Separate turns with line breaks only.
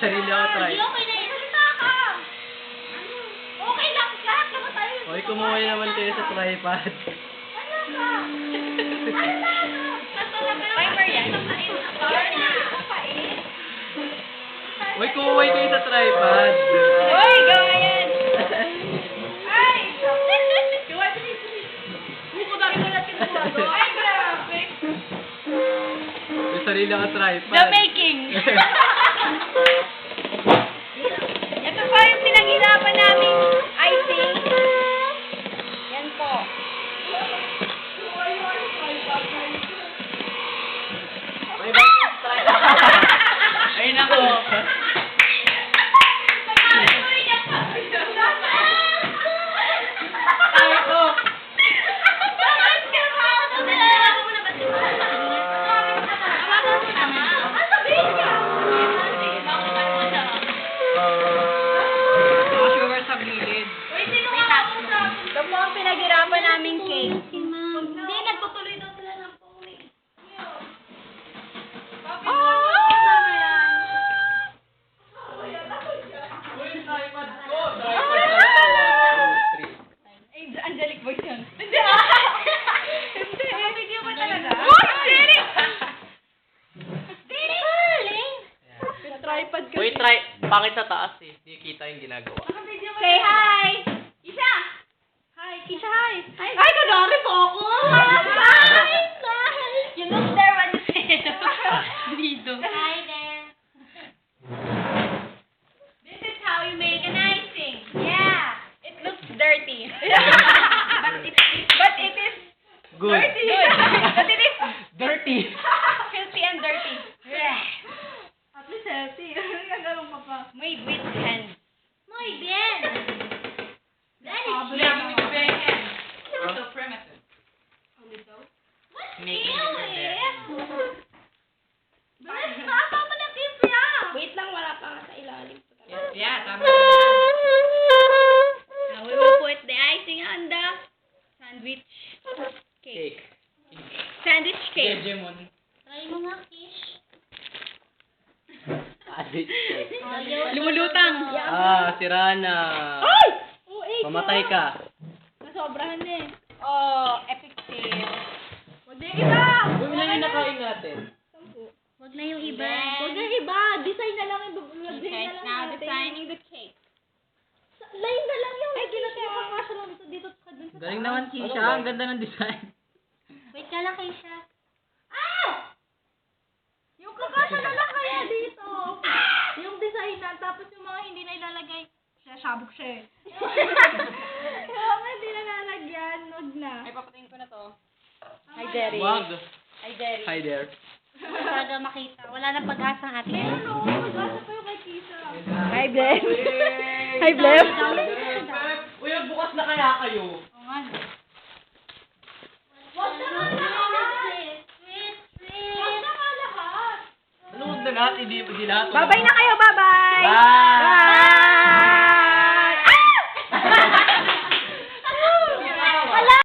sarili ako try.
Hindi okay na yun. Salita ka. Okay lang ka. Kama tayo.
Hoy, kumuha naman kayo sa tripod.
Ano ka? Timer yan.
Hoy, kumuha kayo sa tripod.
Hoy, gawin yan. Ay! Buko dami ko natin buko. Ay, grabe.
May sarili ako tripod.
The making. Ito pa yung pinaghirapan namin icing. Yan po.
May bakit tripod? Ay, nako.
Ito po ang pinaghirapan naming cake. Hindi, nagtutuloy daw sila ng pumi. Angelic voice yun. Hindi. Hindi. Video mo talaga. Angelic! Tripod kasi.
Uy, pangit sa taas eh. Hindi kita yung ginagawa.
Say hi! Isa! Hi! Isa, hi! Hi! Ay, kadari po ako! Hi! You look there when you say it. Dito. Hi there. This is how you make an icing. Yeah. It looks dirty. But it is
Good.
dirty. Good. But it is
Dirty.
filthy and dirty. At least healthy. Nagagalang pa pa. Made with hands. Muy bien. That is
So primitive.
What's
Making
ew
it
eh? Bilis, tama mo na pizza. Wait lang, wala pa nga sa ilalim.
Yeah, tama.
Now we will put the icing on the sandwich cake.
Cake.
Sandwich cake.
Hegemon.
Try mo nga, Kish.
Sandwich cake.
Lumulutang.
Sira na.
Ay!
Mamatay ka.
Nasobrahan na eh. Oh, epic fail. Wag na yung iba!
Huwag na yung nakain natin.
Wag na yung iba. Wag na yung iba. Design na lang yung design na lang. Now designing the cake. Line na lang yung kakasya lang dito sa dun sa
Galing naman Kisha. Ang ganda ng design.
Wait ka lang, Keisha. Ah! Yung kakasya na lang kaya dito. Yung design na, tapos yung mga hindi na ilalagay. Sabog siya eh. Yung mga hindi na lalagyan, wag na.
Ay, papatayin ko na to.
Hi, Derry.
Wag.
Hi, Derry.
Hi there.
Talaga makita. Wala nang pag-asa ang ating. Meron o. Pag-asa kayo kay Keisha.
Hi, Blem. Hi, Blem.
Uy, bukas na kaya kayo.
Oo nga. Wag na nga lahat. Wag na nga lahat.
Ano huwag na lahat? Hindi lahat.
Bye-bye na kayo. Bye-bye.
Bye.
Bye.